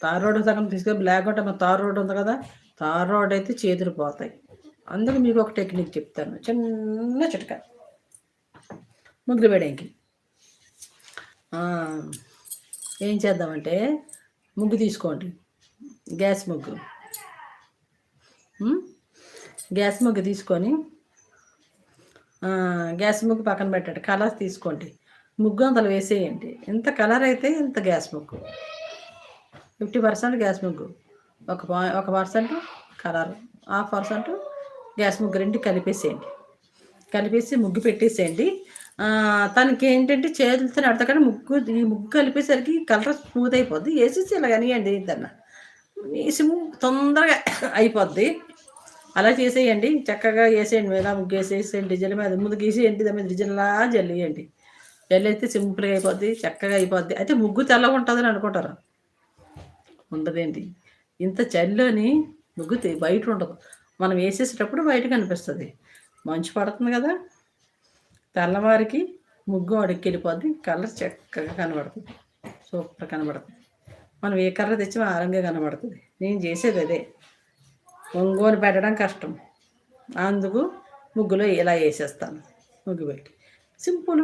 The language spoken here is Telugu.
తార్ రోడ్ సగం తీసుకొని బ్లాక్ ఒకటి మన తార్ రోడ్ ఉంది కదా, తార్ రోడ్ అయితే చేతులు పోతాయి. అందుకు మీకు ఒక టెక్నిక్ చెప్తాను, చిన్న చిట్కా. ముగ్గులు వేయడానికి ఏం చేద్దామంటే, ముగ్గు తీసుకోండి, గ్యాస్ ముగ్గు. గ్యాస్ ముగ్గు తీసుకొని గ్యాస్ ముగ్గు పక్కన పెట్టండి. కలర్ తీసుకోండి, ముగ్గు అంతలో వేసేయండి. ఎంత కలర్ అయితే ఇంత గ్యాస్ ముగ్గు. 50% గ్యాస్ ముగ్గు, 1% కలర్, 1/2% గ్యాస్ ముగ్గు, రెండు కలిపేసేయండి. కలిపేసి ముగ్గు పెట్టేసేయండి. తనకి ఏంటంటే చేతులతో నడతా కానీ ఈ ముగ్గు కలిపేసరికి కలర్ స్మూత్ అయిపోద్ది. వేసేసి ఇలా కనియండి, తన తొందరగా అయిపోద్ది. అలా చేసేయండి, చక్కగా వేసేయండి. మీద ముగ్గు వేసేసేయండి, డిజైన్ మీద ముందు గీసేయండి, దాని మీద డిజైన్లా జల్లియండి. జల్లైతే సింపుల్గా అయిపోద్ది, చక్కగా అయిపోద్ది. అయితే ముగ్గు తెల్లగా ఉంటుందని అనుకుంటారు, ఉండదేంటి. ఇంత చల్లని ముగ్గు బయట ఉండదు, మనం వేసేసేటప్పుడు బయట కనిపిస్తుంది. మంచు పడుతుంది కదా, తెల్లవారికి ముగ్గు అడుక్కి వెళ్ళిపోద్ది, కలర్ చక్కగా కనబడుతుంది, సూపర్ కనబడుతుంది. మనం ఏ కలర్ తెచ్చి ఆరంగా కనబడుతుంది. నేను చేసేది అదే, ఒంగోని పెట్టడం కష్టం, అందుకు ముగ్గులో ఇలా వేసేస్తాను. ముగ్గు పెట్టి సింపుల్.